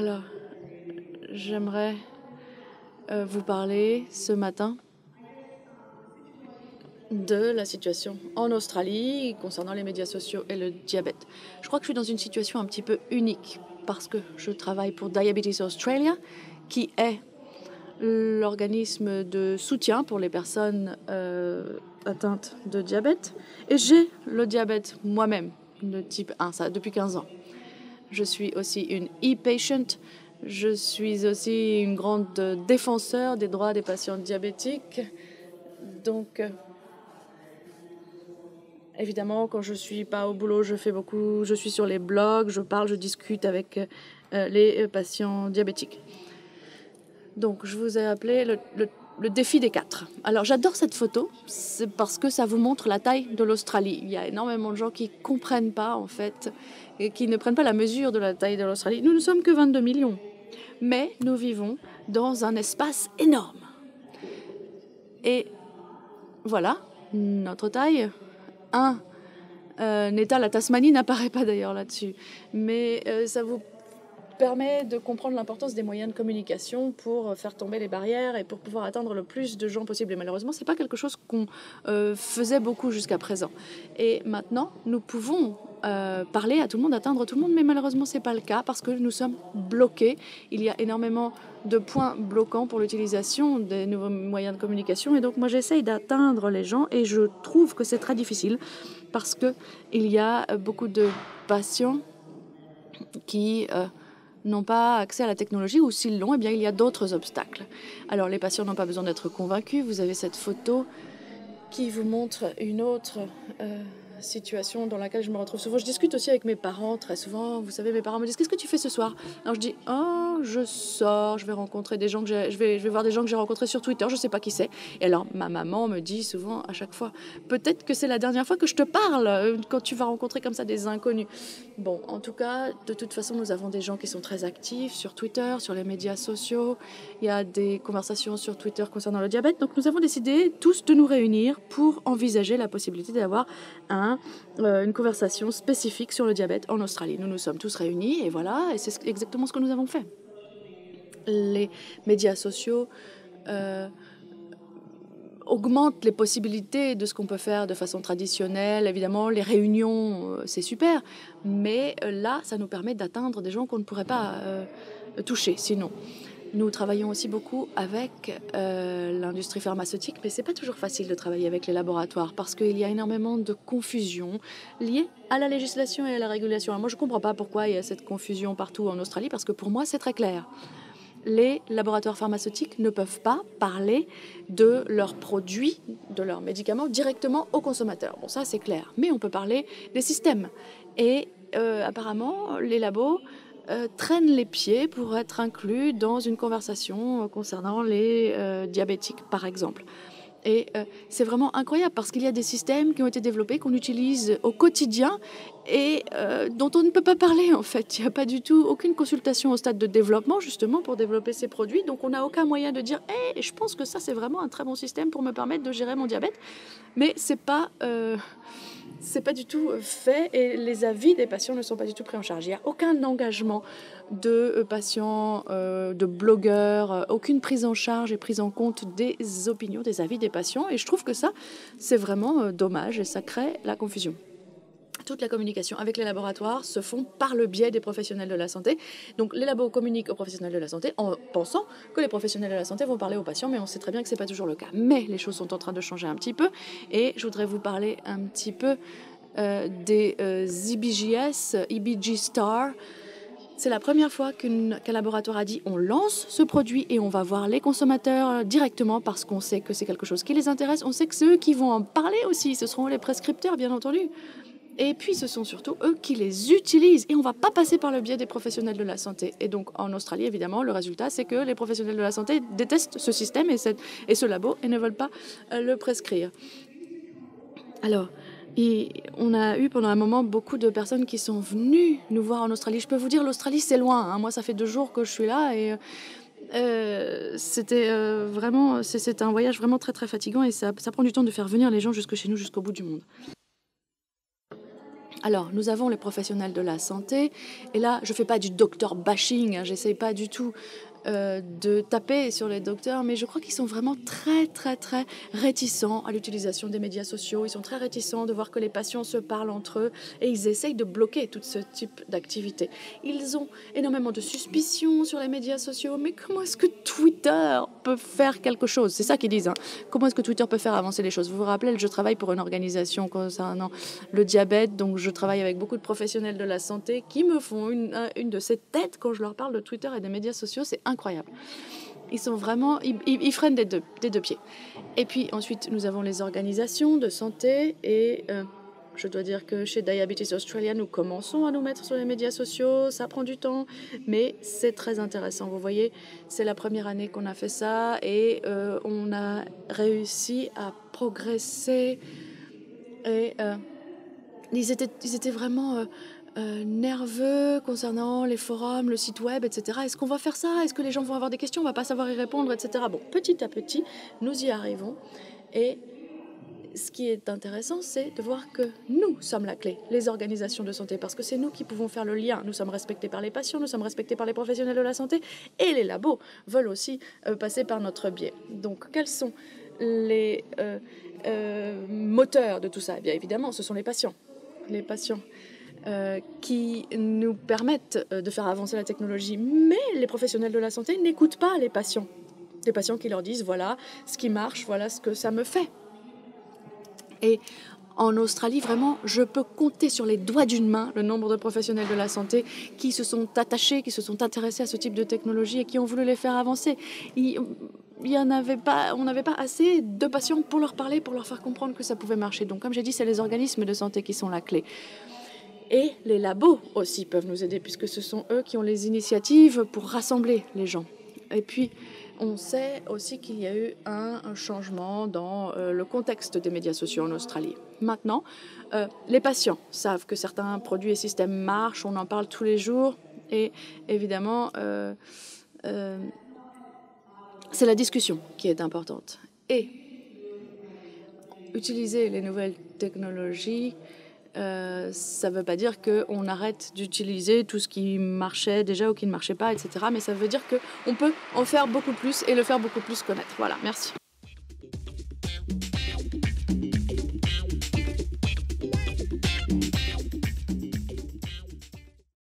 Alors, j'aimerais vous parler ce matin de la situation en Australie concernant les médias sociaux et le diabète. Je crois que je suis dans une situation un petit peu unique parce que je travaille pour Diabetes Australia, qui est l'organisme de soutien pour les personnes atteintes de diabète. Et j'ai le diabète moi-même, de type 1, ça depuis 15 ans. Je suis aussi une e-patient. Je suis aussi une grande défenseur des droits des patients diabétiques. Donc, évidemment, quand je ne suis pas au boulot, je suis sur les blogs, je parle, je discute avec les patients diabétiques. Donc, je vous ai appelé le défi des 4. Alors, j'adore cette photo, c'est parce que ça vous montre la taille de l'Australie. Il y a énormément de gens qui ne comprennent pas, en fait, et qui ne prennent pas la mesure de la taille de l'Australie. Nous ne sommes que 22 millions, mais nous vivons dans un espace énorme. Et voilà, notre taille. Un État, la Tasmanie n'apparaît pas d'ailleurs là-dessus, mais ça vous permet de comprendre l'importance des moyens de communication pour faire tomber les barrières et pour pouvoir atteindre le plus de gens possible. Et malheureusement, ce n'est pas quelque chose qu'on faisait beaucoup jusqu'à présent. Et maintenant, nous pouvons parler à tout le monde, atteindre tout le monde, mais malheureusement, ce n'est pas le cas parce que nous sommes bloqués. Il y a énormément de points bloquants pour l'utilisation des nouveaux moyens de communication. Et donc, moi, j'essaye d'atteindre les gens et je trouve que c'est très difficile parce qu'il y a beaucoup de patients qui n'ont pas accès à la technologie, ou s'ils l'ont, eh bien, il y a d'autres obstacles. Alors, les patients n'ont pas besoin d'être convaincus. Vous avez cette photo qui vous montre une autre situation dans laquelle je me retrouve souvent. Je discute aussi avec mes parents très souvent. Vous savez, mes parents me disent « Qu'est-ce que tu fais ce soir ?» Alors, je dis « Oh, je sors, je vais rencontrer des gens je vais voir des gens que j'ai rencontrés sur Twitter, je ne sais pas qui c'est. » Et alors, ma maman me dit souvent à chaque fois « Peut-être que c'est la dernière fois que je te parle quand tu vas rencontrer comme ça des inconnus. » Bon, en tout cas, de toute façon, nous avons des gens qui sont très actifs sur Twitter, sur les médias sociaux. Il y a des conversations sur Twitter concernant le diabète. Donc, nous avons décidé tous de nous réunir pour envisager la possibilité d'avoir une conversation spécifique sur le diabète en Australie. Nous nous sommes tous réunis et voilà, et c'est exactement ce que nous avons fait. Les médias sociaux augmentent les possibilités de ce qu'on peut faire de façon traditionnelle. Évidemment, les réunions, c'est super, mais là, ça nous permet d'atteindre des gens qu'on ne pourrait pas toucher sinon. Nous travaillons aussi beaucoup avec l'industrie pharmaceutique, mais ce n'est pas toujours facile de travailler avec les laboratoires parce qu'il y a énormément de confusion liée à la législation et à la régulation. Alors moi, je ne comprends pas pourquoi il y a cette confusion partout en Australie, parce que pour moi, c'est très clair. Les laboratoires pharmaceutiques ne peuvent pas parler de leurs produits, de leurs médicaments directement aux consommateurs. Bon, ça, c'est clair. Mais on peut parler des systèmes. Et apparemment, les labos traînent les pieds pour être inclus dans une conversation concernant les diabétiques, par exemple. Et c'est vraiment incroyable parce qu'il y a des systèmes qui ont été développés, qu'on utilise au quotidien et dont on ne peut pas parler en fait. Il n'y a pas du tout aucune consultation au stade de développement justement pour développer ces produits. Donc on n'a aucun moyen de dire « Hey, je pense que ça c'est vraiment un très bon système pour me permettre de gérer mon diabète ». Mais c'est pas du tout fait et les avis des patients ne sont pas du tout pris en charge. Il n'y a aucun engagement de patients, de blogueurs, aucune prise en charge et prise en compte des opinions, des avis des patients. Et je trouve que ça, c'est vraiment dommage et ça crée la confusion. Toute la communication avec les laboratoires se font par le biais des professionnels de la santé. Donc les labos communiquent aux professionnels de la santé en pensant que les professionnels de la santé vont parler aux patients, mais on sait très bien que ce n'est pas toujours le cas. Mais les choses sont en train de changer un petit peu et je voudrais vous parler un petit peu des EBGS, EBG Star. C'est la première fois qu'un laboratoire a dit on lance ce produit et on va voir les consommateurs directement parce qu'on sait que c'est quelque chose qui les intéresse. On sait que c'est eux qui vont en parler aussi. Ce seront les prescripteurs, bien entendu. Et puis, ce sont surtout eux qui les utilisent. Et on ne va pas passer par le biais des professionnels de la santé. Et donc, en Australie, évidemment, le résultat, c'est que les professionnels de la santé détestent ce système et ce labo et ne veulent pas le prescrire. Alors, on a eu pendant un moment beaucoup de personnes qui sont venues nous voir en Australie. Je peux vous dire, l'Australie, c'est loin. Hein. Moi, ça fait 2 jours que je suis là et c'était vraiment... C'est un voyage vraiment très, très fatigant et ça prend du temps de faire venir les gens jusque chez nous, jusqu'au bout du monde. Alors, nous avons les professionnels de la santé, et là, je ne fais pas du docteur bashing, hein, j'essaye pas du tout de taper sur les docteurs, mais je crois qu'ils sont vraiment très, très, très réticents à l'utilisation des médias sociaux. Ils sont très réticents de voir que les patients se parlent entre eux, et ils essayent de bloquer tout ce type d'activité. Ils ont énormément de suspicions sur les médias sociaux, mais comment est-ce que Twitter peut faire quelque chose? C'est ça qu'ils disent, hein. Comment est-ce que Twitter peut faire avancer les choses? Vous vous rappelez, je travaille pour une organisation concernant le diabète, donc je travaille avec beaucoup de professionnels de la santé qui me font une de ces têtes quand je leur parle de Twitter et des médias sociaux. C'est incroyable. Ils sont vraiment, ils freinent des deux pieds. Et puis ensuite, nous avons les organisations de santé, et je dois dire que chez Diabetes Australia, nous commençons à nous mettre sur les médias sociaux. Ça prend du temps, mais c'est très intéressant. Vous voyez, c'est la première année qu'on a fait ça, et on a réussi à progresser. Et ils étaient vraiment nerveux concernant les forums, le site web, etc. Est-ce qu'on va faire ça? Est-ce que les gens vont avoir des questions? On va pas savoir y répondre, etc. Bon, petit à petit, nous y arrivons. Et ce qui est intéressant, c'est de voir que nous sommes la clé, les organisations de santé, parce que c'est nous qui pouvons faire le lien. Nous sommes respectés par les patients, nous sommes respectés par les professionnels de la santé, et les labos veulent aussi passer par notre biais. Donc, quels sont les moteurs de tout ça? Eh bien évidemment, ce sont les patients. Les patients qui nous permettent de faire avancer la technologie. Mais les professionnels de la santé n'écoutent pas les patients. Les patients qui leur disent, voilà ce qui marche, voilà ce que ça me fait. Et en Australie, vraiment, je peux compter sur les doigts d'une main le nombre de professionnels de la santé qui se sont attachés, qui se sont intéressés à ce type de technologie et qui ont voulu les faire avancer. On n'avait pas assez de patients pour leur parler, pour leur faire comprendre que ça pouvait marcher. Donc, comme j'ai dit, c'est les organismes de santé qui sont la clé. Et les labos aussi peuvent nous aider, puisque ce sont eux qui ont les initiatives pour rassembler les gens. Et puis, on sait aussi qu'il y a eu un changement dans le contexte des médias sociaux en Australie. Maintenant, les patients savent que certains produits et systèmes marchent, on en parle tous les jours, et évidemment, c'est la discussion qui est importante. Et utiliser les nouvelles technologies, ça ne veut pas dire qu'on arrête d'utiliser tout ce qui marchait déjà ou qui ne marchait pas, etc. Mais ça veut dire qu'on peut en faire beaucoup plus et le faire beaucoup plus connaître. Voilà, merci.